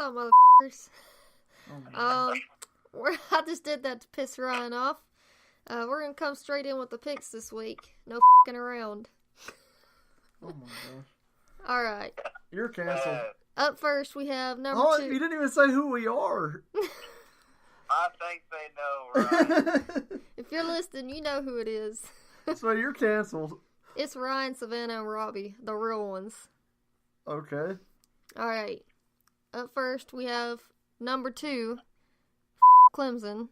up, motherfuckers? Oh, I just did that to piss Ryan off. We're gonna come straight in with the picks this week. No fucking around. oh my gosh. Alright. You're canceled. Up first, we have number 2. You didn't even say who we are. I think they know, right? If you're listening, you know who it is. So you're canceled. It's Ryan, Savannah, and Robbie, the real ones. Okay. Alright. Up first, we have number 2, Clemson,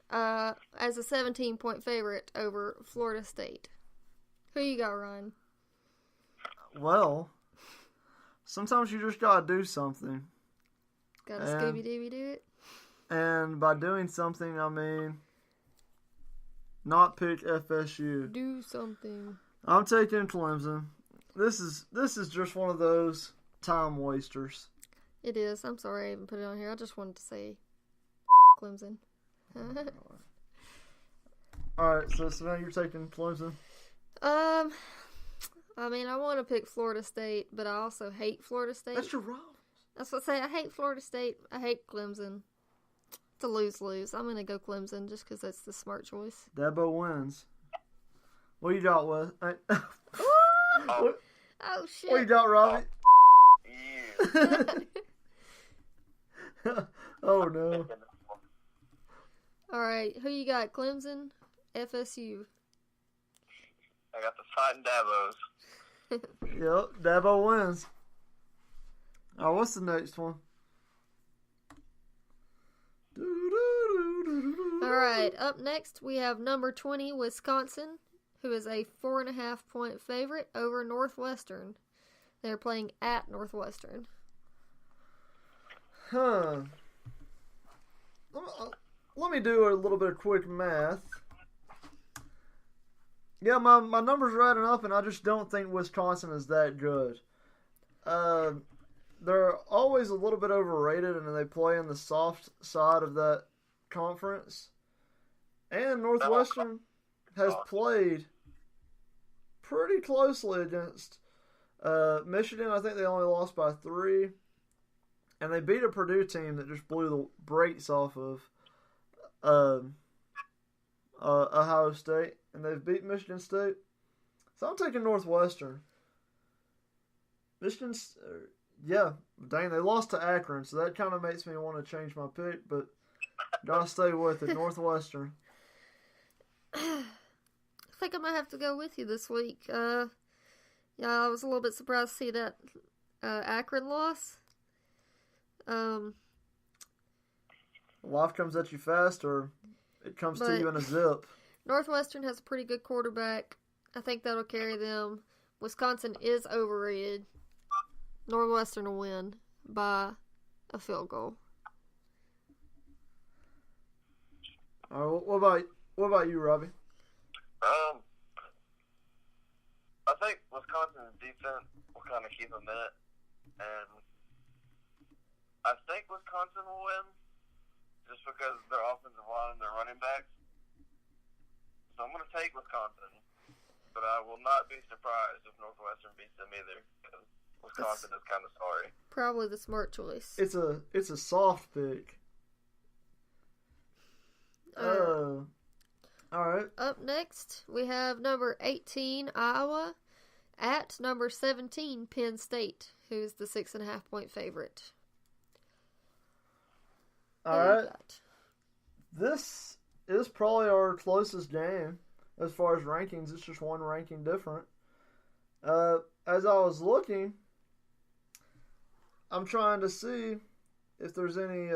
as a 17-point favorite over Florida State. Who you got, Ryan? Well, sometimes you just gotta do something. Got a Scooby-Dooby do it? And by doing something, I mean not pick FSU. Do something. I'm taking Clemson. This is just one of those time wasters. It is. I'm sorry I even put it on here. I just wanted to say Clemson. Alright, so Savannah, you're taking Clemson? I mean, I want to pick Florida State, but I also hate Florida State. That's your rivals. That's what I say. I hate Florida State. I hate Clemson. It's a lose-lose. I'm going to go Clemson just because that's the smart choice. Dabo wins. What you got, Wes? Oh, shit. What you got, Robbie? Oh, no. Alright, who you got? Clemson? FSU? I got the Fighting Dabos. Yep, Dabo wins. Alright, what's the next one? Alright, up next we have number 20, Wisconsin, who is a 4.5-point favorite over Northwestern. They're playing at Northwestern. Huh. Let me do a little bit of quick math. Yeah, my number's right enough, and I just don't think Wisconsin is that good. They're always a little bit overrated, and they play in the soft side of that conference. And Northwestern has played pretty closely against Michigan. I think they only lost by 3. And they beat a Purdue team that just blew the brakes off of Ohio State. And they've beat Michigan State. So I'm taking Northwestern. Michigan's, yeah, dang, they lost to Akron. So that kind of makes me want to change my pick. But gotta stay with it, Northwestern. I think I might have to go with you this week. Yeah, I was a little bit surprised to see that Akron loss. Life comes at you fast, or it comes to you in a zip. Northwestern has a pretty good quarterback. I think that'll carry them. Wisconsin is overrated. Northwestern will win by a field goal. All right, what about you, Robbie? I think Wisconsin's defense will kind of keep them in it, and I think Wisconsin will win just because their offensive line and their running backs. So I'm going to take Wisconsin, but I will not be surprised if Northwestern beats them either, because Wisconsin is kind of sorry. Probably the smart choice. It's a soft pick. All right. Up next, we have number 18, Iowa, at number 17, Penn State, who's the 6.5-point favorite. All right. This is probably our closest game as far as rankings. It's just one ranking different. As I was looking, I'm trying to see if there's any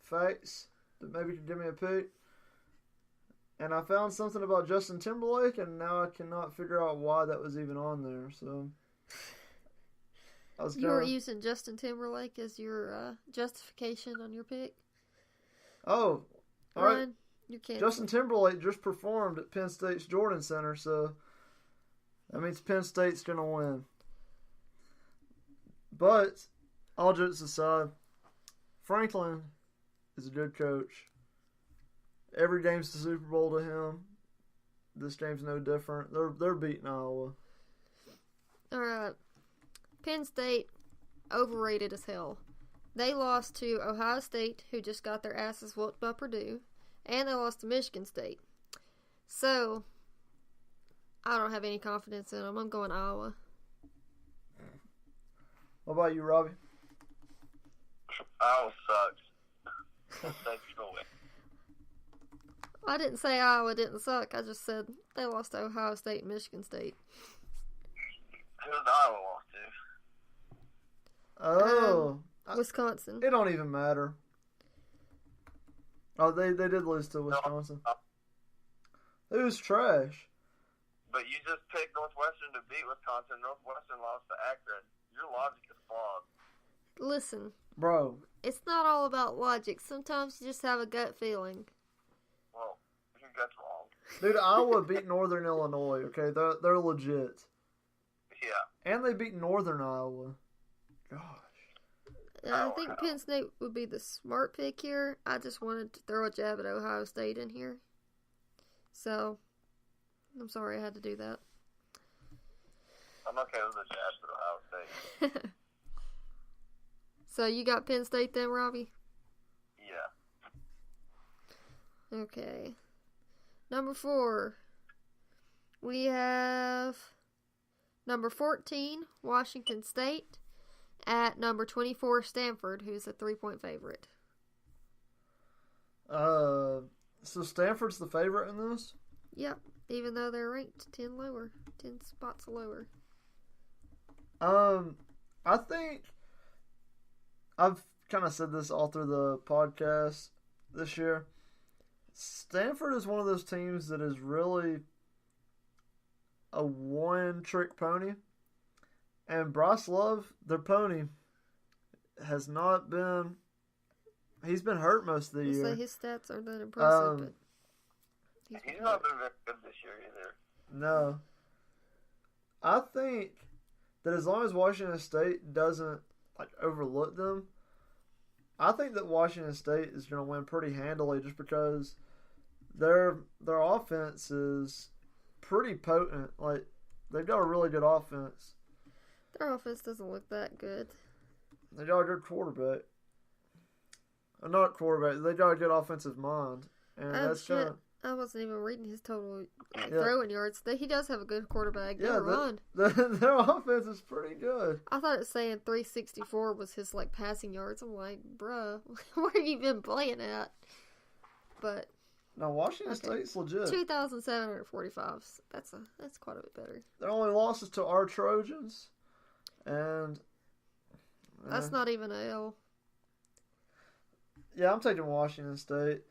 facts that maybe could give me a pick. And I found something about Justin Timberlake, and now I cannot figure out why that was even on there. So you were using Justin Timberlake as your justification on your pick? Oh, all Ryan, right. You can't. Justin Timberlake just performed at Penn State's Jordan Center, so that means Penn State's going to win. But, all jokes aside, Franklin is a good coach. Every game's the Super Bowl to him. This game's no different. They're beating Iowa. All right. Penn State, overrated as hell. They lost to Ohio State, who just got their asses whooped by Purdue, and they lost to Michigan State. So, I don't have any confidence in them. I'm going Iowa. What about you, Robbie? Iowa sucks. Thanks for winning. I didn't say Iowa didn't suck. I just said they lost to Ohio State and Michigan State. Who did Iowa lost to? Oh. Wisconsin. It don't even matter. Oh, they did lose to Wisconsin. It was trash. But you just picked Northwestern to beat Wisconsin. Northwestern lost to Akron. Your logic is flawed. Listen. Bro. It's not all about logic. Sometimes you just have a gut feeling. Well, your gut's wrong. Dude, Iowa beat Northern Illinois, okay? They're legit. Yeah. And they beat Northern Iowa. Gosh. I think Penn State would be the smart pick here. I just wanted to throw a jab at Ohio State in here. So, I'm sorry I had to do that. I'm okay with the jab at Ohio State. So, you got Penn State then, Robbie? Yeah. Okay. Number 4. We have number 14, Washington State, at number 24, Stanford, who's a 3-point favorite. So Stanford's the favorite in this? Yep, even though they're ranked 10 spots lower. I think I've kind of said this all through the podcast this year. Stanford is one of those teams that is really a one-trick pony. And Bryce Love, their pony, has not been... He's been hurt most of the year. Say his stats aren't that impressive, but... He's not been very good this year either. No. I think that as long as Washington State doesn't overlook them, I think that Washington State is going to win pretty handily just because their offense is pretty potent. Like, they've got a really good offense. Their offense doesn't look that good. They got a good quarterback. Not quarterback. They got a good offensive mind. And that's kind of... I wasn't even reading his total throwing yards. He does have a good quarterback. Yeah, run. Their offense is pretty good. I thought it was saying 364 was his passing yards. I'm like, bruh, where have you been playing at? But no, Washington State's legit. 2,745. That's quite a bit better. Their only losses to our Trojans, and that's not even an L. Yeah, I'm taking Washington State.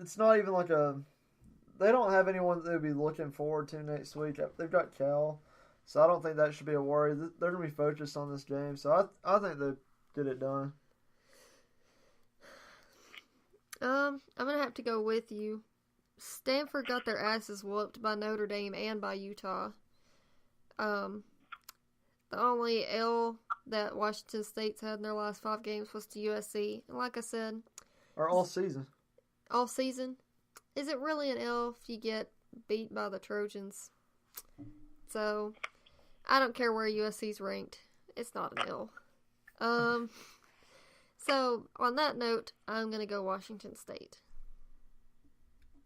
It's not even like a... They don't have anyone that they'll be looking forward to next week. They've got Cal, so I don't think that should be a worry. They're going to be focused on this game, so I think they get it done. I'm going to have to go with you. Stanford got their asses whooped by Notre Dame and by Utah. The only L that Washington State's had in their last 5 games was to USC. And like I said... Or all season. All season? Is it really an L if you get beat by the Trojans? So, I don't care where USC's ranked. It's not an L. So, on that note, I'm going to go Washington State.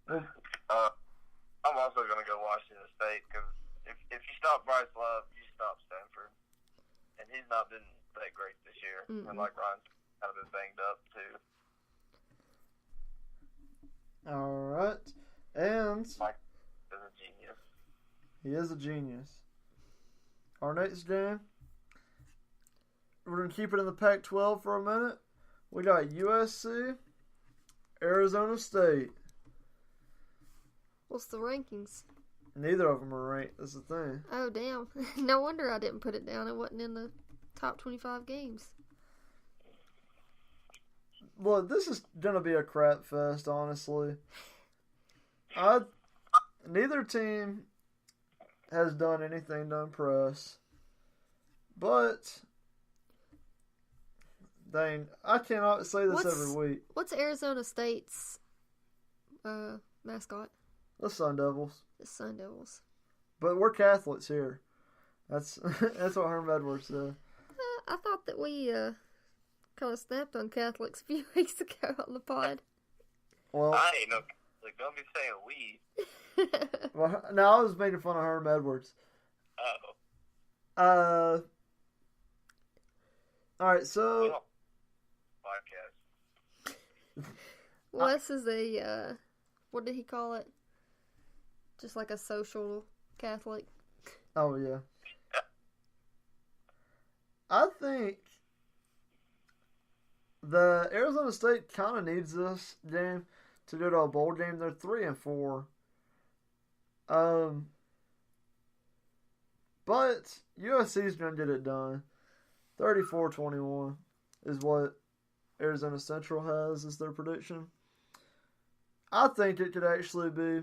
I'm also going to go Washington State because if you stop Bryce Love, you stop Stanford. And he's not been that great this year. Mm-mm. And like Ryan's kind of been banged up too. Alright. And Mike is a genius. He is a genius. Our next game, we're going to keep it in the Pac-12 for a minute. We got USC, Arizona State. What's the rankings? Neither of them are ranked. That's the thing. Oh, damn. No wonder I didn't put it down. It wasn't in the top 25 games. Well, this is going to be a crap fest, honestly. Neither team has done anything to impress. But, dang, I cannot say this every week. What's Arizona State's mascot? The Sun Devils. The Sun Devils. But we're Catholics here. That's what Herm Edwards said. I thought that we kind of snapped on Catholics a few weeks ago on the pod. Well, I ain't no Catholic. Don't be saying we. well, no, I was making fun of Herm Edwards. Oh. Alright, so... Podcast. Wes is a, what did he call it? Just like a social Catholic. Oh, yeah. I think the Arizona State kind of needs this game to go to a bowl game. They're 3-4. But USC's going to get it done. 34-21 is what Arizona Central has as their prediction. I think it could actually be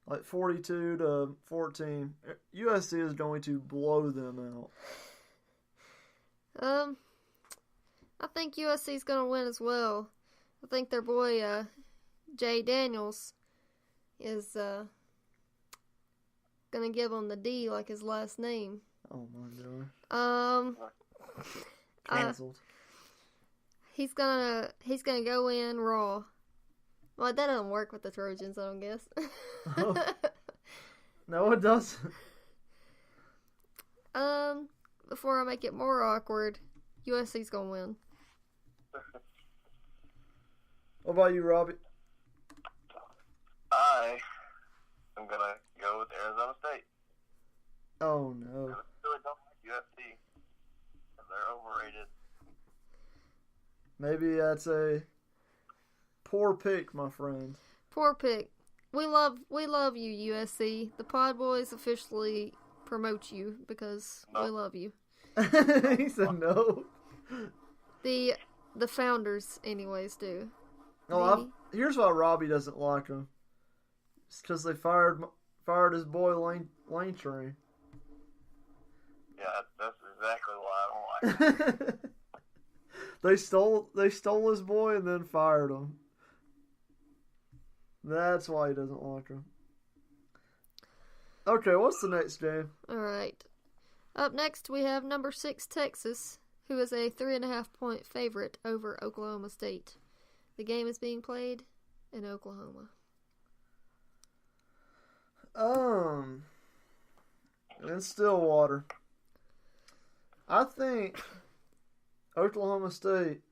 like 42-14. USC is going to blow them out. I think USC's gonna win as well. I think their boy, Jay Daniels, is, gonna give him the D like his last name. Oh my god. Cancelled. He's gonna go in raw. Well, that doesn't work with the Trojans, I don't guess. No, it doesn't. Before I make it more awkward, USC's gonna win. What about you, Robbie? I am gonna go with Arizona State. Oh no. I really don't like USC. They're overrated. Maybe that's a poor pick, my friend. Poor pick. We love you, USC. The PodBois officially promote you because we love you. He said no. The founders, anyways, do. Oh, here's why Robbie doesn't like him. It's because they fired his boy Lane Train. Yeah, that's exactly why I don't like him. They stole his boy and then fired him. That's why he doesn't like him. Okay, what's the next game? Alright. Up next, we have number 6 Texas, who is a 3.5-point favorite over Oklahoma State. The game is being played in Oklahoma. In Stillwater. I think Oklahoma State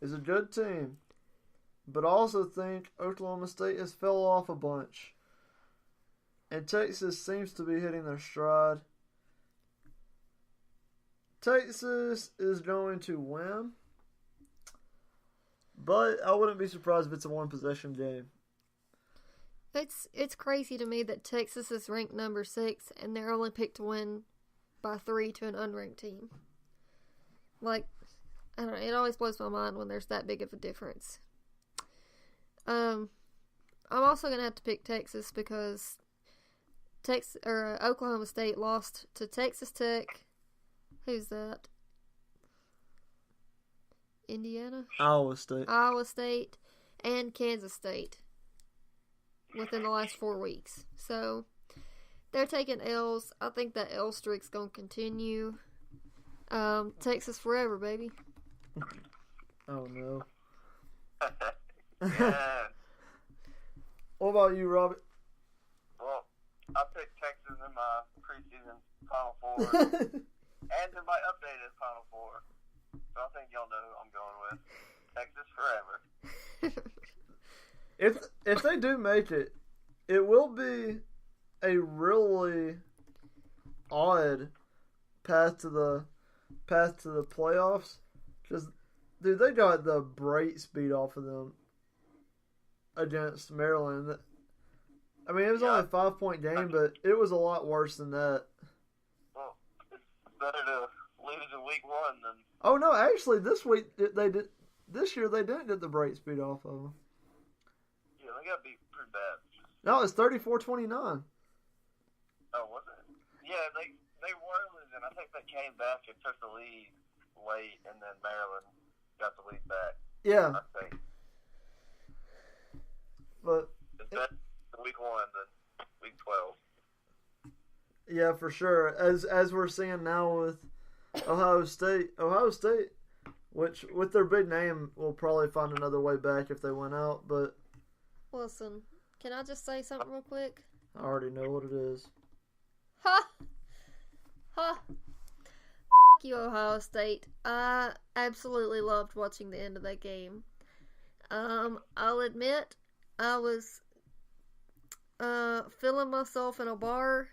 is a good team, but I also think Oklahoma State has fell off a bunch. And Texas seems to be hitting their stride. Texas is going to win, but I wouldn't be surprised if it's a one-possession game. It's crazy to me that Texas is ranked number 6 and they're only picked to win by 3 to an unranked team. Like, I don't know, it always blows my mind when there's that big of a difference. I'm also gonna have to pick Texas because Oklahoma State lost to Texas Tech. Who's that? Indiana? Iowa State and Kansas State within the last 4 weeks. So they're taking L's. I think that L streak's gonna continue. Texas forever, baby. Oh no. Yeah. What about you, Robert? Well, I picked Texas in my preseason Final Four and in my updated Final Four. So I think y'all know who I'm going with. Texas forever. If they do make it, it will be a really odd path to the playoffs. Because, dude, they got the bright speed off of them against Maryland. I mean, it was only a 5-point game, but it was a lot worse than that. Well, it's better to lose in week 1 than... Oh, no, actually, this year they didn't get the bright speed off of them. Yeah, they got beat pretty bad. No, it's 34-29. Oh, was it? Yeah, they were losing. I think they came back and took the lead late, and then Maryland got the lead back. Yeah. I think. But it's better week 1 than week 12. yeah, for sure. As we're seeing now with Ohio State, which with their big name will probably find another way back if they went out, but Listen, can I just say something real quick? I already know what it is. Ha! Ha! You, Ohio State. I absolutely loved watching the end of that game. I'll admit, I was feeling myself in a bar.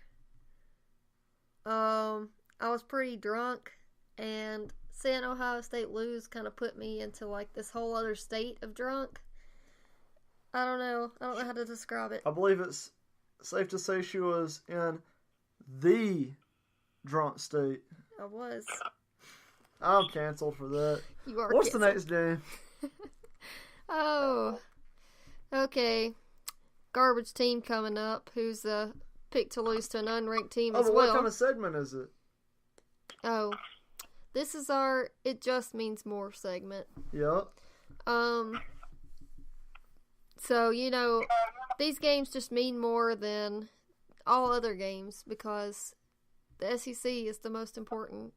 I was pretty drunk, and seeing Ohio State lose kind of put me into like this whole other state of drunk. I don't know how to describe it. I believe it's safe to say she was in the drunk state. I was. I'm canceled for that. You are. What's canceled. the next game? Oh, okay. Garbage team coming up. Who's picked to lose to an unranked team as but well. What kind of segment is it? Oh, this is our "It Just Means More" segment. Yep. So, these games just mean more than all other games because the SEC is the most important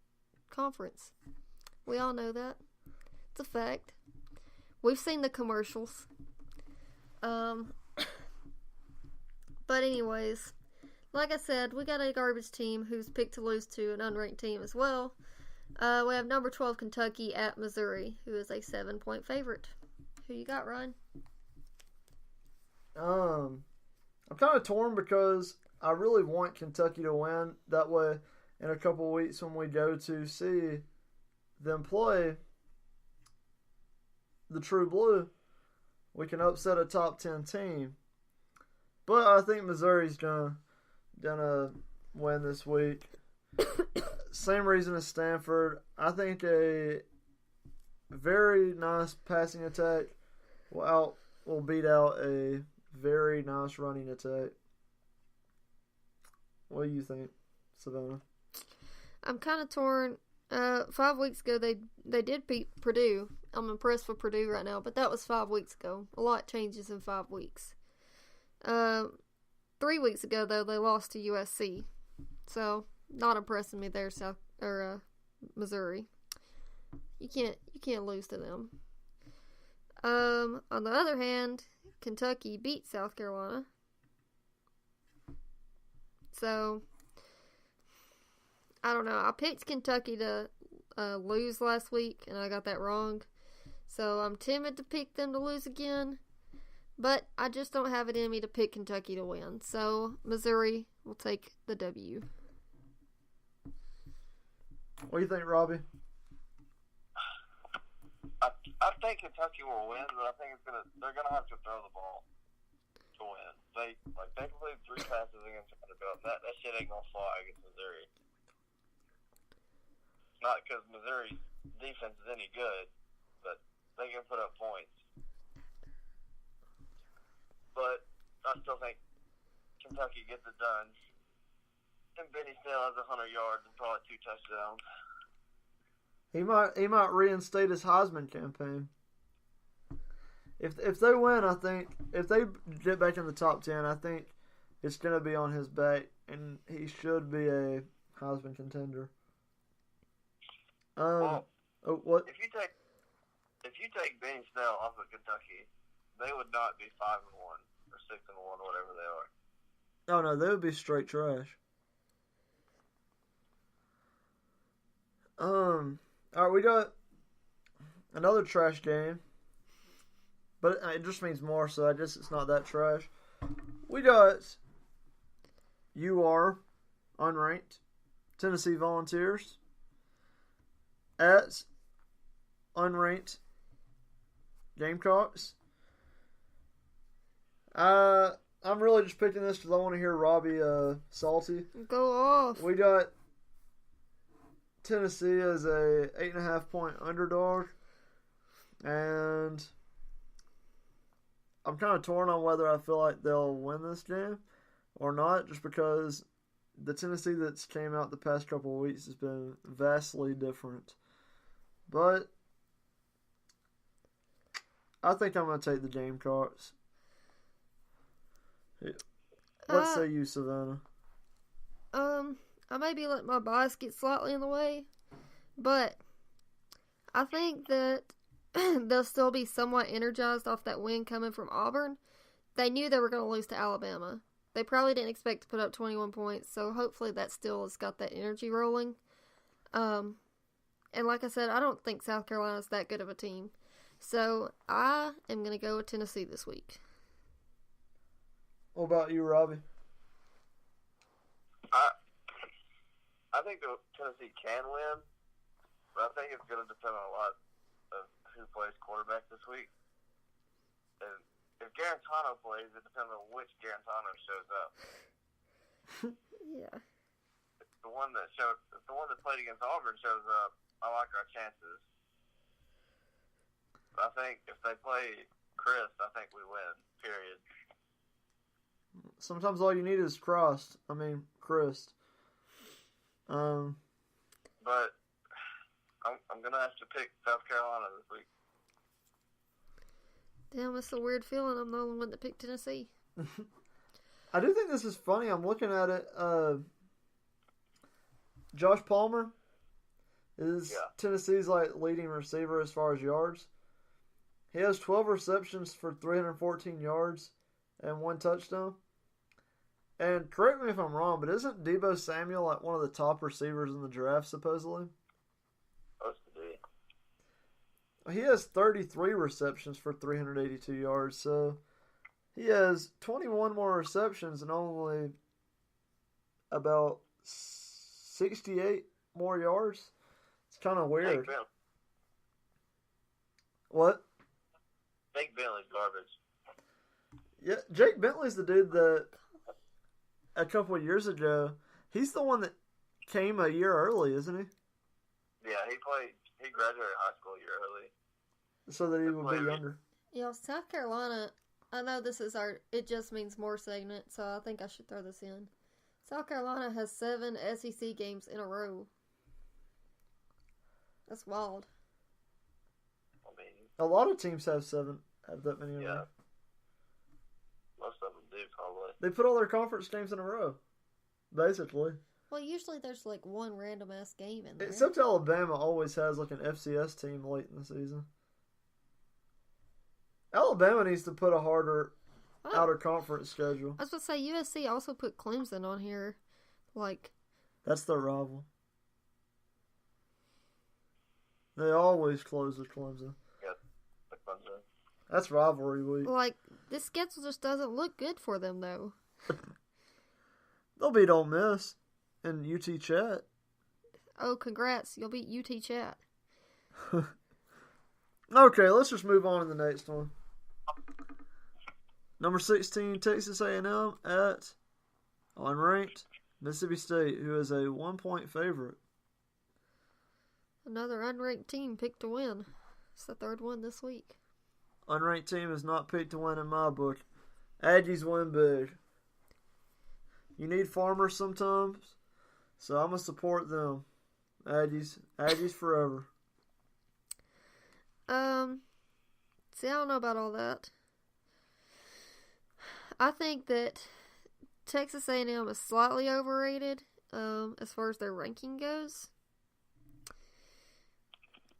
conference. We all know that. It's a fact. We've seen the commercials. But anyways, like I said, we got a garbage team who's picked to lose to an unranked team as well. We have number 12 Kentucky at Missouri, who is a 7-point favorite. Who you got, Ryan? I'm kind of torn because I really want Kentucky to win. That way, in a couple weeks when we go to see them play the True Blue, we can upset a top 10 team. But I think Missouri's gonna win this week. Same reason as Stanford. I think a very nice passing attack will beat out a very nice running attack. What do you think, Savannah? I'm kind of torn. 5 weeks ago, they did beat Purdue. I'm impressed with Purdue right now, but that was 5 weeks ago. A lot changes in 5 weeks. 3 weeks ago, though, they lost to USC. So, not impressing me there, Missouri. You can't lose to them. On the other hand, Kentucky beat South Carolina. So, I don't know. I picked Kentucky to lose last week, and I got that wrong. So, I'm timid to pick them to lose again. But I just don't have it in me to pick Kentucky to win. So, Missouri will take the W. What do you think, Robbie? I think Kentucky will win, but I think they're gonna have to throw the ball to win. They completed 3 passes against Vanderbilt. That shit ain't gonna fly against Missouri. Not because Missouri's defense is any good, but they can put up points. But I still think Kentucky gets it done. And Benny still has 100 yards and probably 2 touchdowns. He might reinstate his Heisman campaign. If they win, I think if they get back in the top 10, I think it's gonna be on his back, and he should be a Heisman contender. What? If you take Benny Snell off of Kentucky, they would not be 5-1 or 6-1, whatever they are. Oh no, they would be straight trash. All right, we got another trash game, but it just means more, so I guess it's not that trash. We got unranked Tennessee Volunteers at unranked Gamecocks. I'm really just picking this because I want to hear Robbie salty. Go off. We got Tennessee as a 8.5 point underdog, and I'm kind of torn on whether I feel like they'll win this game or not, just because the Tennessee that's came out the past couple of weeks has been vastly different. But I think I'm going to take the Gamecocks. What say you, Savannah? I maybe let my bias get slightly in the way, But I think that they'll still be somewhat energized off that win coming from Auburn. They knew they were going to lose to Alabama. They probably didn't expect to put up 21 points, so hopefully that still has got that energy rolling. And like I said, I don't think South Carolina's that good of a team. So I am going to go with Tennessee this week. What about you, Robbie? I think Tennessee can win, but I think it's going to depend on a lot of who plays quarterback this week. And if Garantano plays, it depends on which Garantano shows up. Yeah. If the one that played against Auburn shows up, I like our chances. But I think if they play Chris, I think we win. Period. Sometimes all you need is Christ. But I'm gonna have to pick South Carolina this week. Damn, it's a weird feeling. I'm the only one that picked Tennessee. I do think this is funny. I'm looking at it. Josh Palmer is Tennessee's leading receiver as far as yards. He has 12 receptions for 314 yards and 1 touchdown. And correct me if I'm wrong, but isn't Deebo Samuel one of the top receivers in the draft, supposedly? Supposed to be. He has 33 receptions for 382 yards, so he has 21 more receptions and only about 68 more yards. It's kind of weird. What? Jake Bentley's garbage. Yeah, Jake Bentley's the dude that a couple of years ago, he's the one that came a year early, isn't he? Yeah, he graduated high school a year early. So that he would be younger. Yeah, South Carolina, I know this is it just means more segment, so I think I should throw this in. South Carolina has 7 SEC games in a row. That's wild. I mean, a lot of teams have that many in a yeah. row. Most of them do, probably. They put all their conference games in a row, basically. Well, usually there's one random ass game in there. Except Alabama always has an FCS team late in the season. Alabama needs to put a harder outer conference schedule. I was going to say USC also put Clemson on here. That's their rival. They always close with Clemson. Yeah, the Clemson. That's rivalry week. This schedule just doesn't look good for them, though. They'll beat Ole Miss and UT Chat. Oh, congrats. You'll beat UT Chat. Okay, let's just move on to the next one. Number 16, Texas A&M at unranked Mississippi State, who is a 1-point favorite. Another unranked team picked to win. It's the third one this week. Unranked team is not picked to win in my book. Aggies win big. You need farmers sometimes, so I'm going to support them. Aggies forever. See, I don't know about all that. I think that Texas A&M is slightly overrated, as far as their ranking goes.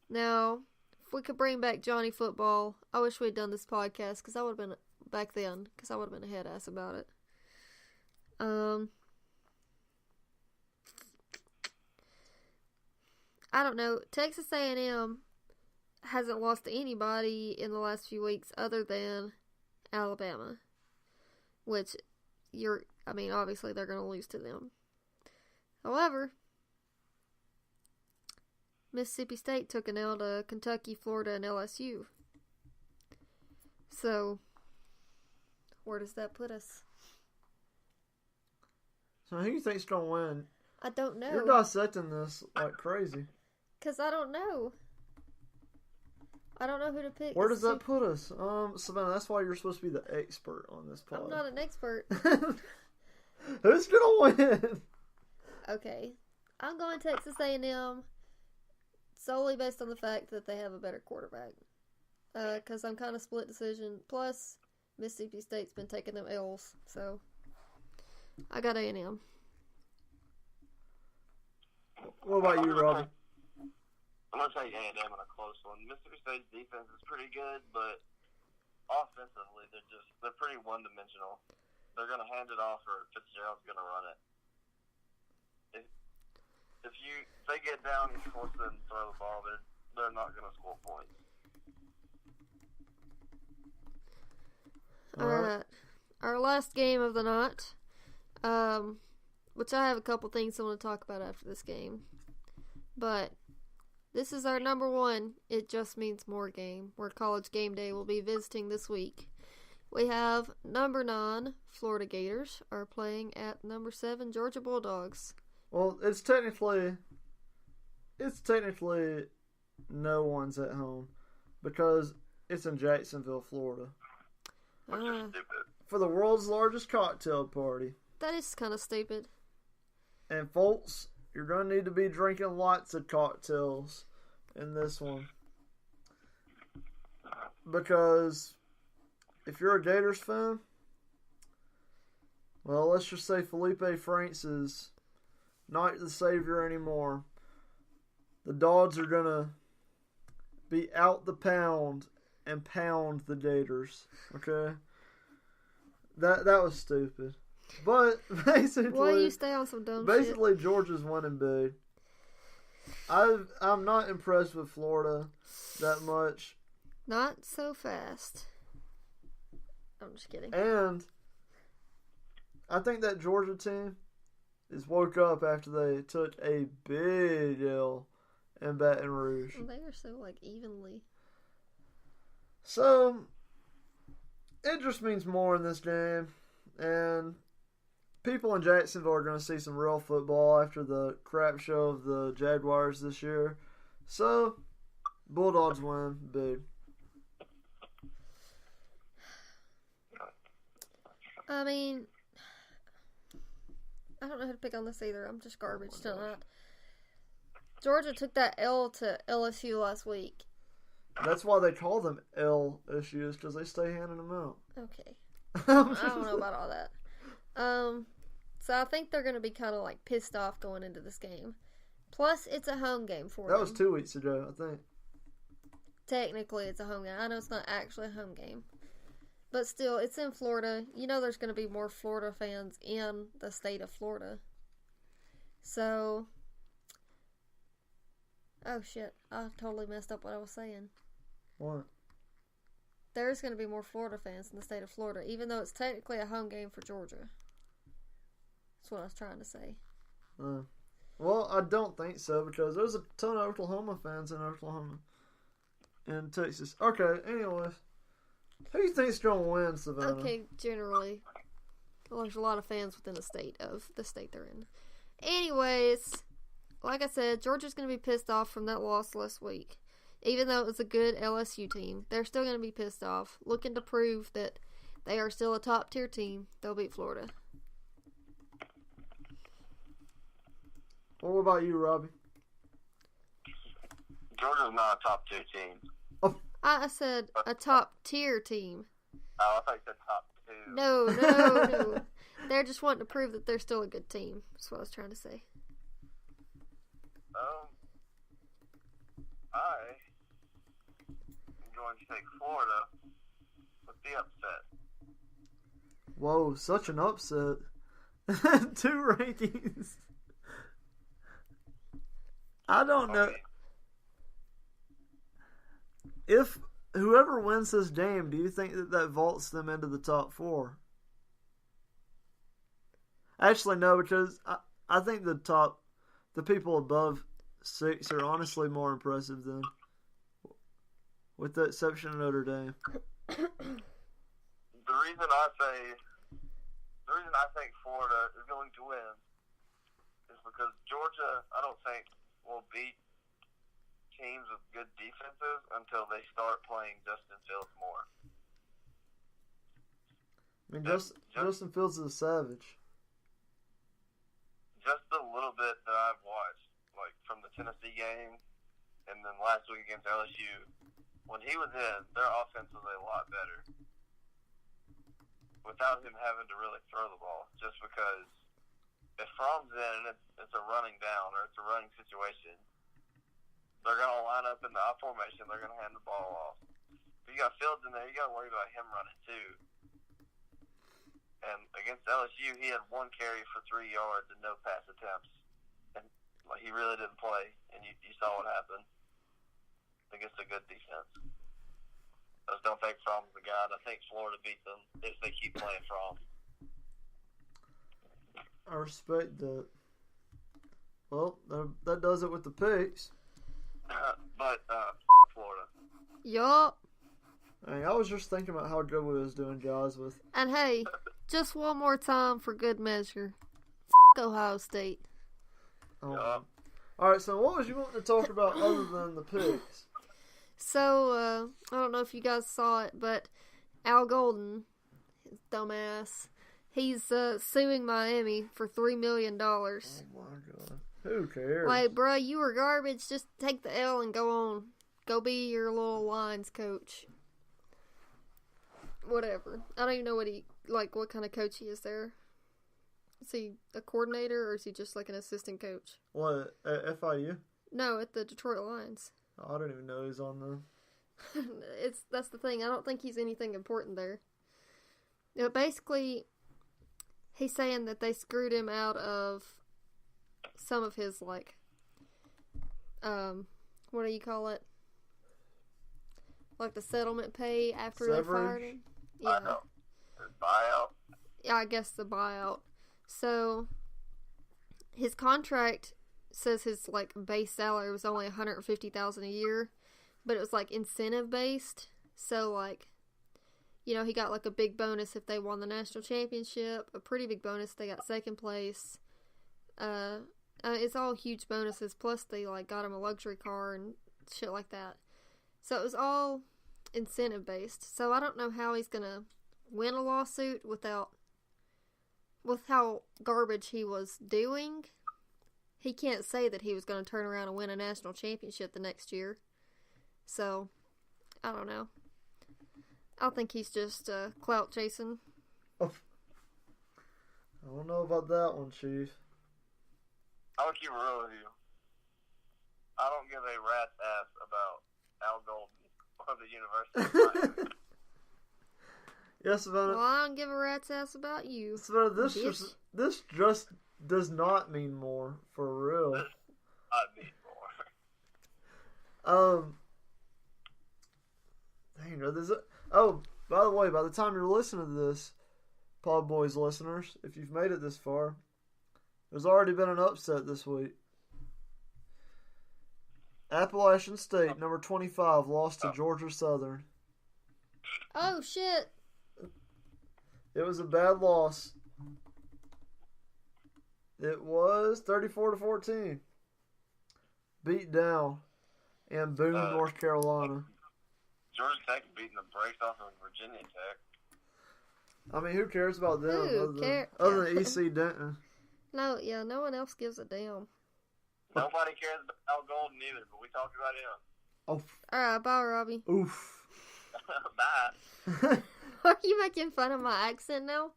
Now, if we could bring back Johnny Football, I wish we'd done this podcast, because I would have been, back then, because I would have been a head ass about it. I don't know. Texas A&M hasn't lost to anybody in the last few weeks other than Alabama, which obviously they're going to lose to them. However, Mississippi State took an L to Kentucky, Florida, and LSU. So, where does that put us? So who do you think's going to win? I don't know. You're dissecting this like crazy. Because I don't know. I don't know who to pick. Where does that put us? Savannah, that's why you're supposed to be the expert on this pod. I'm not an expert. Who's going to win? Okay. I'm going Texas A&M solely based on the fact that they have a better quarterback. Because I'm kind of split decision. Plus, Mississippi State's been taking them L's. So, I got A&M. What about you, Robbie? I'm going to take A&M in a close one. Mississippi State's defense is pretty good, but offensively, they're pretty one-dimensional. They're going to hand it off, or Fitzgerald's going to run it. If they get down, you force them to throw the ball, they're not going to score points. All right. Our last game of the night, which I have a couple things I want to talk about after this game. But this is our number one It Just Means More game, where College Game Day will be visiting this week. We have number 9, Florida Gators, are playing at number 7, Georgia Bulldogs. Well, it's technically no one's at home because it's in Jacksonville, Florida. Which is stupid. For the world's largest cocktail party. That is kind of stupid. And folks, you're going to need to be drinking lots of cocktails in this one. Because if you're a Gators fan, well, let's just say Felipe Franks is not the savior anymore. The Dogs are going to be out the pound and pound the Gators. Okay? That was stupid. But basically, why you stay on some dumb shit? Georgia's winning big. I'm not impressed with Florida that much. Not so fast. I'm just kidding. And I think that Georgia team is woke up after they took a big L in Baton Rouge. They are so evenly. So it just means more in this game, and people in Jacksonville are going to see some real football after the crap show of the Jaguars this year. So, Bulldogs win big. I mean, I don't know how to pick on this either. I'm just garbage tonight. Georgia took that L to LSU last week. That's why they call them L issues, because they stay handing them out. Okay. I don't know about all that. So I think they're going to be kind of pissed off going into this game. Plus, it's a home game for them. That was 2 weeks ago, I think. Technically, it's a home game. I know it's not actually a home game. But still, it's in Florida. You know there's going to be more Florida fans in the state of Florida. So... Oh, shit. I totally messed up what I was saying. What? There's going to be more Florida fans in the state of Florida, even though it's technically a home game for Georgia. That's what I was trying to say. Well, I don't think so, because there's a ton of Oklahoma fans in Oklahoma and Texas. Okay, anyways. Who do you think's going to win, Savannah? Okay, generally. Well, there's a lot of fans within the state they're in. Anyways, like I said, Georgia's going to be pissed off from that loss last week. Even though it was a good LSU team, they're still going to be pissed off, looking to prove that they are still a top-tier team. They'll beat Florida. Well, what about you, Robbie? Georgia's not a top 2 team. Oh. I said a top-tier team. Oh, I thought you said top 2. No. They're just wanting to prove that they're still a good team. That's what I was trying to say. I am going to take Florida with the upset. Whoa, such an upset. 2 rankings. I don't know. If whoever wins this game, do you think that vaults them into the top 4? Actually, no, because I think the people above 6 are honestly more impressive than, with the exception of Notre Dame. The reason I think Florida is going to win is because Georgia, I don't think, will beat teams with good defenses until they start playing Justin Fields more. I mean, Justin Fields is a savage. Just a little bit that I've watched, from the Tennessee game and then last week against LSU, when he was in, their offense was a lot better without him having to really throw the ball, just because if Fromm's in and it's a running down or it's a running situation, they're going to line up in the I formation. They're going to hand the ball off. If you got Fields in there, you got to worry about him running too. And against LSU, he had 1 carry for 3 yards and no pass attempts. And he really didn't play, and you saw what happened. I think it's a good defense. Those don't take from the guy. I think Florida beats them if they keep playing from. I respect that. Well, that does it with the picks. But Florida. Yup. Hey, I was just thinking about how good we was doing, guys. With And hey, just one more time for good measure. Ohio State. all right. So, what was you wanting to talk about other than the picks? So, I don't know if you guys saw it, but Al Golden, his dumbass, he's suing Miami for $3 million. Oh my god. Who cares? Like, bro, you were garbage. Just take the L and go on. Go be your little lines coach. Whatever. I don't even know what kind of coach he is there. Is he a coordinator or is he just like an assistant coach? What, at FIU? No, at the Detroit Lions. Oh, I don't even know he's on them. That's the thing. I don't think he's anything important there. But basically, he's saying that they screwed him out of some of his, like, what do you call it? Like the settlement pay after they fired him? Yeah. I know. Buyout? Yeah, I guess the buyout. So, his contract says his, like, base salary was only $150,000 a year, but it was, like, incentive based. So, like, you know, he got, like, a big bonus if they won the national championship, a pretty big bonus if they got second place. It's all huge bonuses, plus they, like, got him a luxury car and shit like that. So it was all incentive based. So I don't know how he's gonna win a lawsuit with how garbage he was doing. He can't say that he was gonna turn around and win a national championship the next year. So I don't know. I think he's just clout chasing. I don't know about that one, Chief. I'm gonna keep it real with you. I don't give a rat's ass about Al Golden or the University of Miami. Yes, Savannah. Well, I don't give a rat's ass about you. Savannah, this just does not mean more, for real. I need more. Dang, there's by the way, by the time you're listening to this, PodBoi's listeners, if you've made it this far, there's already been an upset this week. Appalachian State, number 25, lost to Georgia Southern. Oh, shit. It was a bad loss. It was 34-14. Beat down in Boone, North Carolina. Georgia Tech beating the brakes off of Virginia Tech. I mean, who cares about them Who other than E.C. Denton? No one else gives a damn. Nobody cares about Al Golden either, but we talked about him. Oh. Alright, bye, Robbie. Oof. Bye. Are you making fun of my accent now?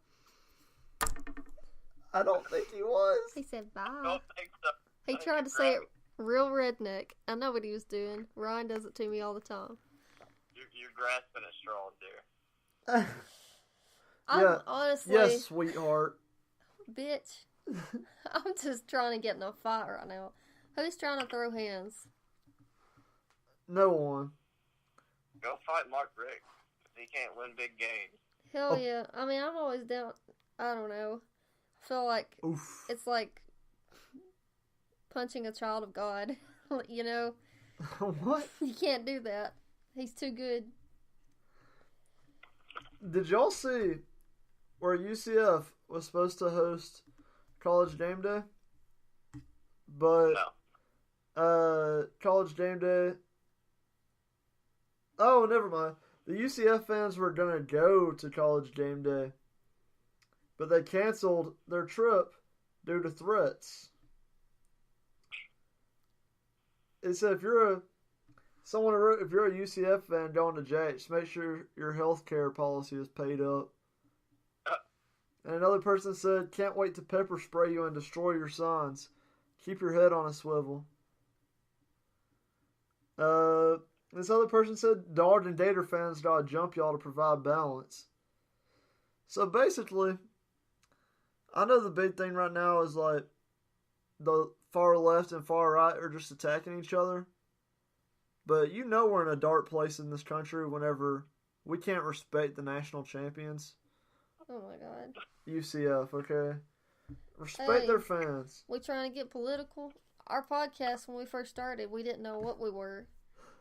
I don't think he was. He said bye. Don't think so. He tried to say it real redneck. I know what he was doing. Ryan does it to me all the time. You're grasping at straws, dear. I'm honestly... Yes, sweetheart. Bitch. I'm just trying to get in a fight right now. Who's trying to throw hands? No one. Go fight Mark Rick. He can't win big games. Hell yeah. I mean, I'm always down... I don't know. I feel like it's like punching a child of God. You know? What? You can't do that. He's too good. Did y'all see where UCF was supposed to host College Game Day? But College Game Day... Oh, never mind. The UCF fans were going to go to College Game Day, but they canceled their trip due to threats. It said if you're a UCF fan going to Jax, make sure your health care policy is paid up. And another person said, can't wait to pepper spray you and destroy your signs. Keep your head on a swivel. This other person said Dard and Gator fans gotta jump y'all to provide balance. So basically, I know the big thing right now is like the far left and far right are just attacking each other. But you know we're in a dark place in this country whenever we can't respect the national champions. Oh my god. UCF, okay? Respect their fans. We trying to get political? Our podcast, when we first started, we didn't know what we were.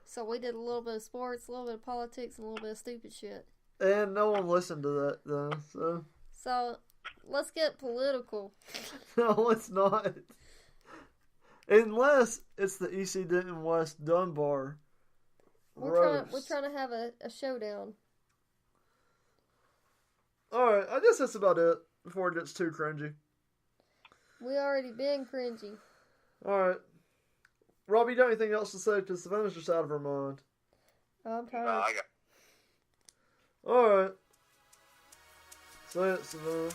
So we did a little bit of sports, a little bit of politics, and a little bit of stupid shit. And no one listened to that, though, So, let's get political. No, it's not. Unless it's the EC Denton West Dunbar. We're trying to have a showdown. Alright, I guess that's about it before it gets too cringy. We already been cringy. Alright. Rob, you got anything else to say? Because Savannah's just out of her mind. I'm tired. No, I got. Alright. Say it, Savannah.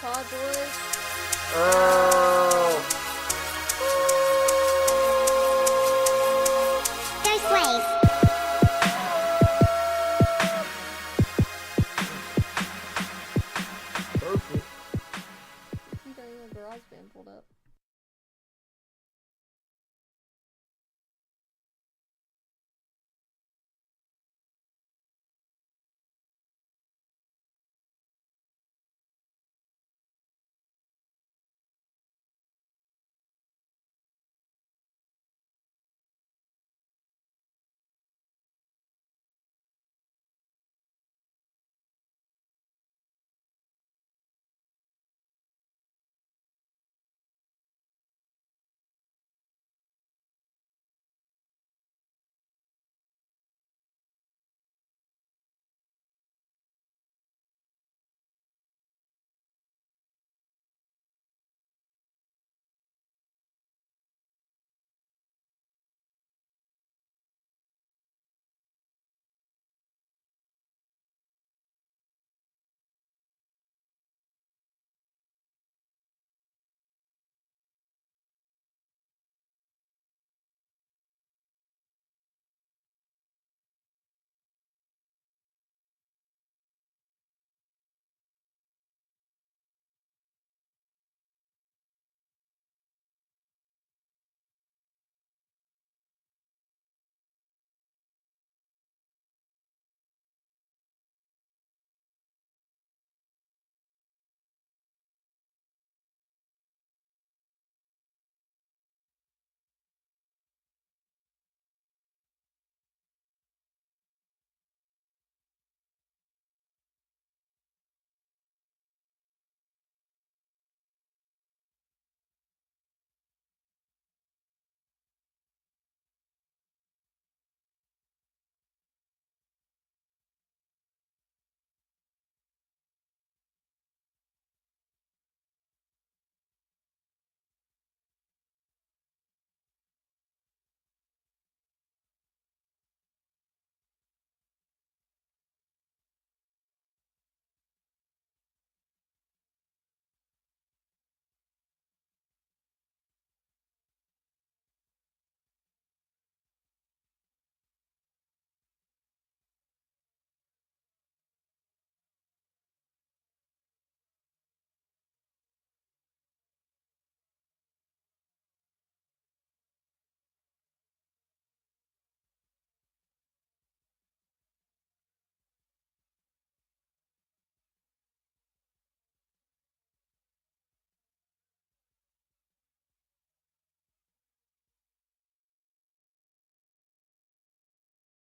PodBoi. Oh! Go Slaves! Perfect. You got your garage band pulled up.